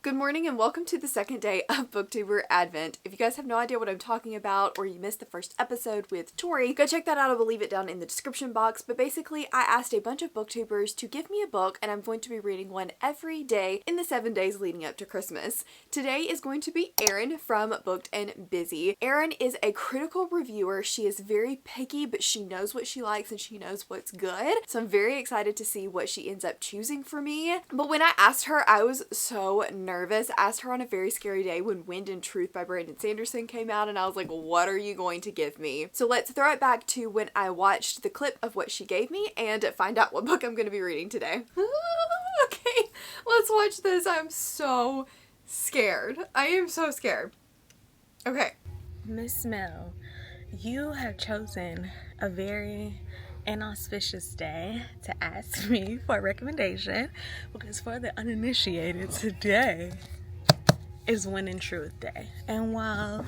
Good morning and welcome to the second day of Booktuber Advent. If you guys have no idea what I'm talking about or you missed the first episode with Tori, go check that out. I will leave it down in the description box. But basically, I asked a bunch of booktubers to give me a book and I'm going to be reading one every day in the 7 days leading up to Christmas. Today is going to be Erin from Booked and Busy. Erin is a critical reviewer. She is very picky, but she knows what she likes and she knows what's good. So I'm very excited to see what she ends up choosing for me. But when I asked her, I was so nervous. I asked her on a very scary day when Wind and Truth by Brandon Sanderson came out and I was like, what are you going to give me? So let's throw it back to when I watched the clip of what she gave me and find out what book I'm going to be reading today. Okay, let's watch this. I'm so scared. I am so scared. Okay. Miss Mel, you have chosen a very inauspicious day to ask me for a recommendation because for the uninitiated, today is Wind and Truth Day. And while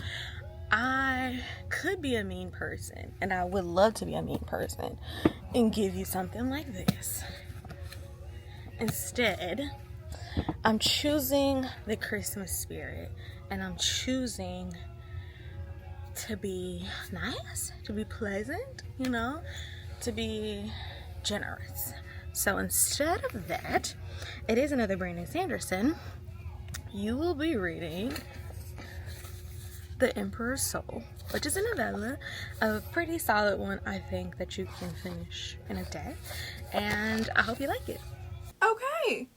I could be a mean person, and I would love to be a mean person and give you something like this, instead, I'm choosing the Christmas spirit and I'm choosing to be nice, to be pleasant, to be generous. So instead of that, it is another Brandon Sanderson. You will be reading The Emperor's Soul, which is a novella, a pretty solid one, I think, that you can finish in a day. And I hope you like it. Okay.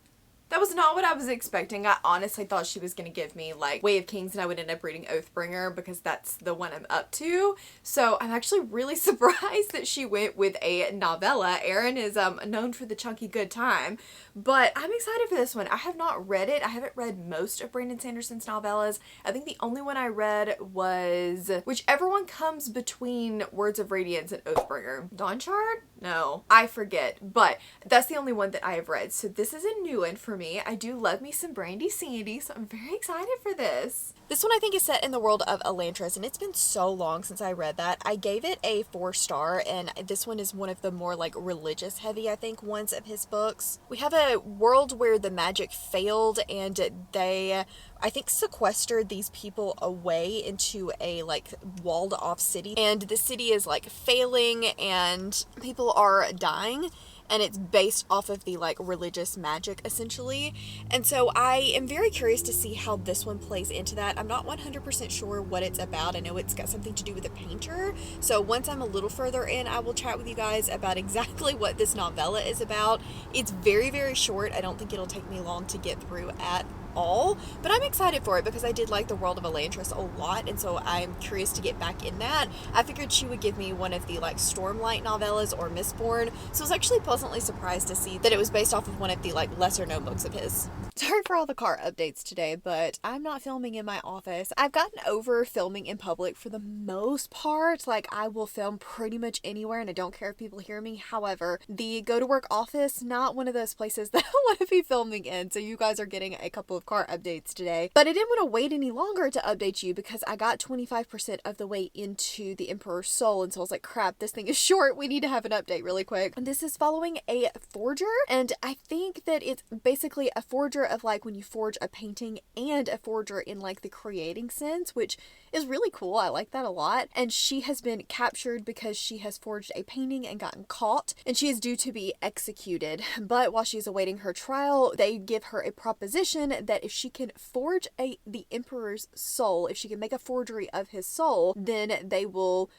That was not what I was expecting. I honestly thought she was going to give me like Way of Kings and I would end up reading Oathbringer because that's the one I'm up to. So I'm actually really surprised that she went with a novella. Erin is known for the chunky good time, but I'm excited for this one. I have not read it. I haven't read most of Brandon Sanderson's novellas. I think the only one I read was whichever one comes between Words of Radiance and Oathbringer. Dawnshard? No, I forget, but that's the only one that I have read. So this is a new one for me. I do love me some Brandy Sandy, so I'm very excited for this. This one I think is set in the world of Elantris, and it's been so long since I read that. I gave it a 4-star, and this one is one of the more like religious heavy, I think, ones of his books. We have a world where the magic failed and they, I think, sequestered these people away into a like walled off city, and the city is like failing and people are dying. And it's based off of the like religious magic essentially. And so I am very curious to see how this one plays into that. I'm not 100% sure what it's about. I know it's got something to do with a painter. So once I'm a little further in, I will chat with you guys about exactly what this novella is about. It's very, very short. I don't think it'll take me long to get through at all, but I'm excited for it because I did like the world of Elantris a lot, and so I'm curious to get back in that. I figured she would give me one of the like Stormlight novellas or Mistborn, so I was actually pleasantly surprised to see that it was based off of one of the like lesser known books of his. Sorry for all the car updates today, but I'm not filming in my office. I've gotten over filming in public for the most part. Like, I will film pretty much anywhere and I don't care if people hear me. However, the go to work office, not one of those places that I want to be filming in. So you guys are getting a couple of car updates today, but I didn't want to wait any longer to update you because I got 25% of the way into The Emperor's Soul, and so I was like, crap, this thing is short, we need to have an update really quick. And this is following a forger, and I think that it's basically a forger of like when you forge a painting and a forger in like the creating sense, which is really cool. I like that a lot. And she has been captured because she has forged a painting and gotten caught, and she is due to be executed. But while she's awaiting her trial, they give her a proposition that if she can forge the Emperor's soul, if she can make a forgery of his soul, then they will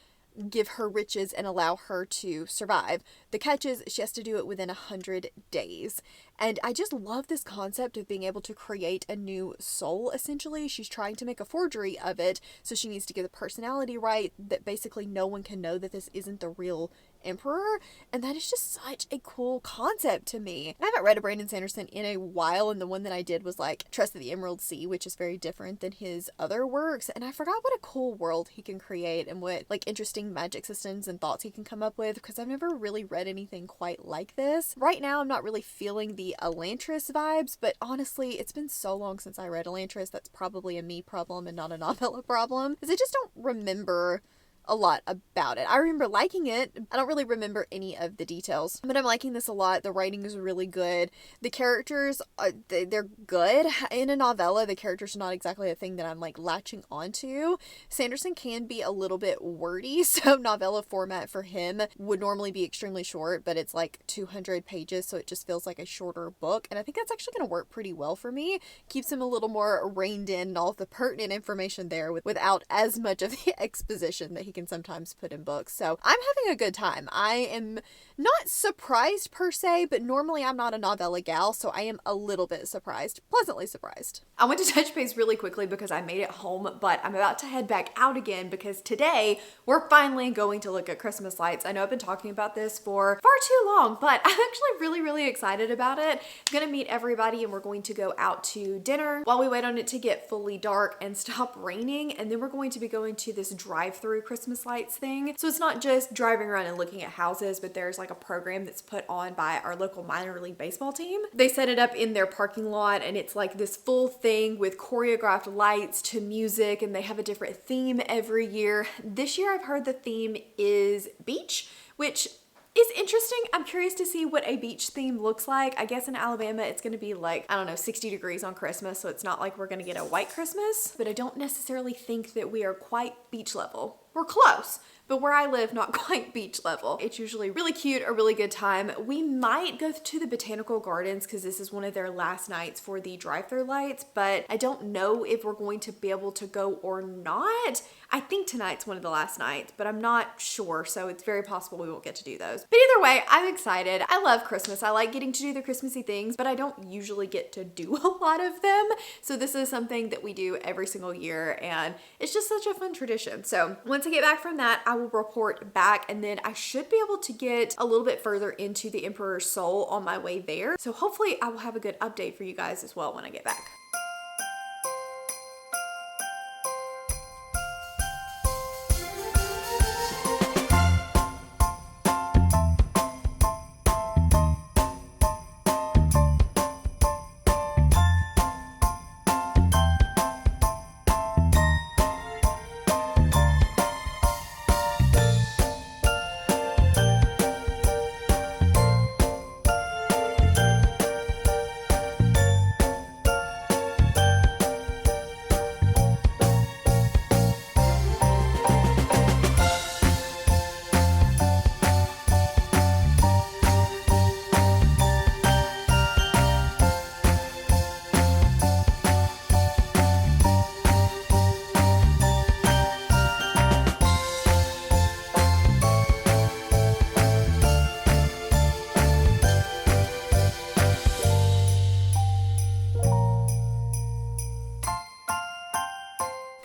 give her riches and allow her to survive. The catch is she has to do it within 100 days. And I just love this concept of being able to create a new soul, essentially. She's trying to make a forgery of it, so she needs to get the personality right, that basically no one can know that this isn't the real emperor. And that is just such a cool concept to me. I haven't read a Brandon Sanderson in a while, and the one that I did was like Trust of the Emerald Sea, which is very different than his other works. And I forgot what a cool world he can create and what like interesting magic systems and thoughts he can come up with, because I've never really read anything quite like this. Right now I'm not really feeling the Elantris vibes, but honestly it's been so long since I read Elantris, that's probably a me problem and not a novella problem, because I just don't remember a lot about it. I remember liking it. I don't really remember any of the details, but I'm liking this a lot. The writing is really good. The characters, they're good. In a novella, the characters are not exactly a thing that I'm like latching onto. Sanderson can be a little bit wordy, so novella format for him would normally be extremely short, but it's like 200 pages, so it just feels like a shorter book, and I think that's actually going to work pretty well for me. Keeps him a little more reined in and all of the pertinent information there without as much of the exposition that he can sometimes put in books. So I'm having a good time. I am not surprised per se, but normally I'm not a novella gal, so I am a little bit surprised, pleasantly surprised. I went to touch base really quickly because I made it home, but I'm about to head back out again because today we're finally going to look at Christmas lights. I know I've been talking about this for far too long, but I'm actually really excited about it. I'm gonna meet everybody and we're going to go out to dinner while we wait on it to get fully dark and stop raining, and then we're going to be going to this drive-through Christmas lights thing. So it's not just driving around and looking at houses, but there's like a program that's put on by our local minor league baseball team. They set it up in their parking lot and it's like this full thing with choreographed lights to music, and they have a different theme every year. This year I've heard the theme is beach, which is interesting. I'm curious to see what a beach theme looks like. I guess in Alabama it's gonna be like, I don't know, 60 degrees on Christmas, so it's not like we're gonna get a white Christmas, but I don't necessarily think that we are quite beach level. We're close, but where I live, not quite beach level. It's usually really cute, a really good time. We might go to the botanical gardens because this is one of their last nights for the drive-through lights, but I don't know if we're going to be able to go or not. I think tonight's one of the last nights, but I'm not sure, so it's very possible we won't get to do those. But either way, I'm excited. I love Christmas. I like getting to do the Christmassy things, but I don't usually get to do a lot of them. So this is something that we do every single year, and it's just such a fun tradition. So once I get back from that, I will report back, and then I should be able to get a little bit further into the Emperor's Soul on my way there. So hopefully I will have a good update for you guys as well when I get back.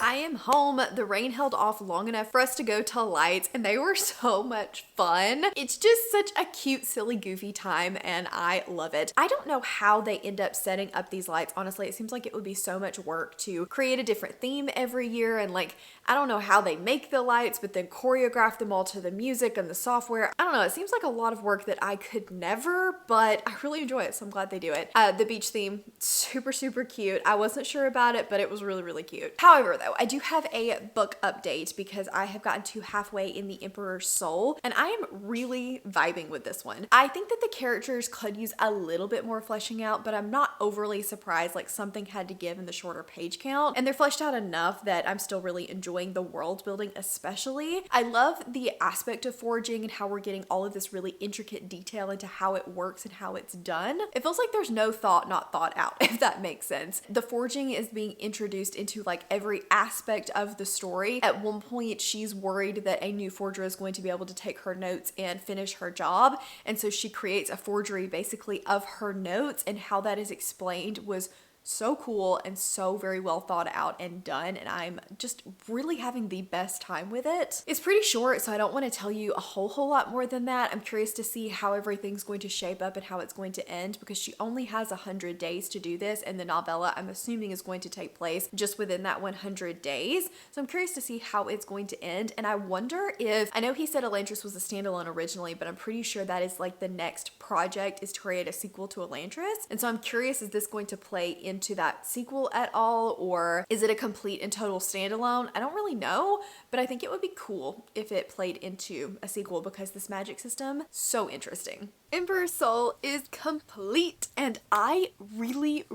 I am home. The rain held off long enough for us to go to lights, and they were so much fun. It's just such a cute, silly, goofy time, and I love it. I don't know how they end up setting up these lights. Honestly, it seems like it would be so much work to create a different theme every year, and like, I don't know how they make the lights, but then choreograph them all to the music and the software. I don't know. It seems like a lot of work that I could never, but I really enjoy it, so I'm glad they do it. The beach theme, super cute. I wasn't sure about it, but it was really cute. However, though, I do have a book update because I have gotten to halfway in the Emperor's Soul, and I am really vibing with this one. I think that the characters could use a little bit more fleshing out, but I'm not overly surprised. Like, something had to give in the shorter page count, and they're fleshed out enough that I'm still really enjoying the world building especially. I love the aspect of foraging and how we're getting all of this really intricate detail into how it works and how it's done. It feels like there's no thought not thought out, if that makes sense. The foraging is being introduced into like every aspect of the story. At one point, she's worried that a new forger is going to be able to take her notes and finish her job, and so she creates a forgery basically of her notes, and how that is explained was so cool and so very well thought out and done, and I'm just really having the best time with it. It's pretty short, so I don't want to tell you a whole lot more than that. I'm curious to see how everything's going to shape up and how it's going to end, because she only has 100 days to do this, and the novella, I'm assuming, is going to take place just within that 100 days. So I'm curious to see how it's going to end, and I wonder if, I know he said Elantris was a standalone originally, but I'm pretty sure that is like the next project is to create a sequel to Elantris, and so I'm curious, is this going to play into that sequel at all, or is it a complete and total standalone? I don't really know, but I think it would be cool if it played into a sequel because this magic system, so interesting. Emperor's Soul is complete and I really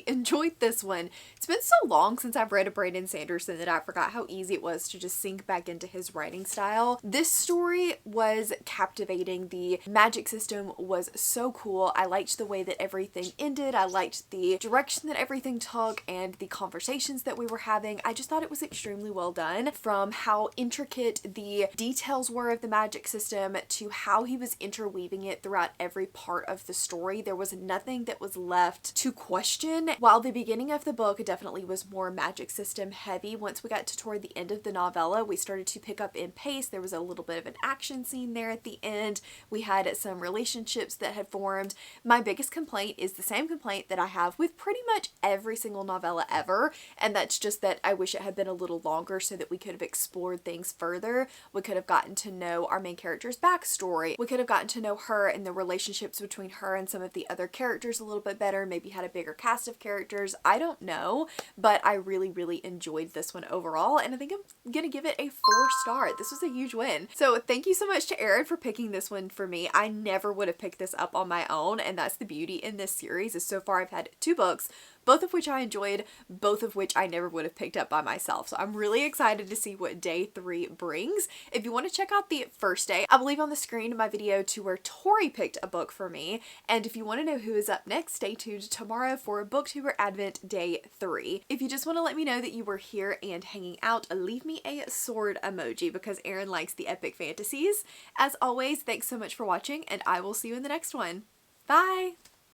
enjoyed this one. It's been so long since I've read a Brandon Sanderson that I forgot how easy it was to just sink back into his writing style. This story was captivating. The magic system was so cool. I liked the way that everything ended. I liked the direction that everything took and the conversations that we were having. I just thought it was extremely well done, from how intricate the details were of the magic system to how he was interweaving it throughout every part of the story. There was nothing that was left to question. While the beginning of the book definitely was more magic system heavy, once we got to toward the end of the novella, we started to pick up in pace. There was a little bit of an action scene there at the end. We had some relationships that had formed. My biggest complaint is the same complaint that I have with pretty much every single novella ever, and that's just that I wish it had been a little longer so that we could have explored things further. We could have gotten to know our main character's backstory. We could have gotten to know her and the relationships between her and some of the other characters a little bit better, maybe had a bigger cast of characters. I don't know, but I really enjoyed this one overall, and I think I'm gonna give it a 4-star. This was a huge win. So thank you so much to Erin for picking this one for me. I never would have picked this up on my own, and that's the beauty in this series, is so far I've had 2 books, both of which I enjoyed, both of which I never would have picked up by myself. So I'm really excited to see what day 3 brings. If you want to check out the first day, I'll leave on the screen my video to where Tori picked a book for me. And if you want to know who is up next, stay tuned tomorrow for Booktuber Advent Day 3. If you just want to let me know that you were here and hanging out, leave me a sword emoji because Erin likes the epic fantasies. As always, thanks so much for watching, and I will see you in the next one. Bye!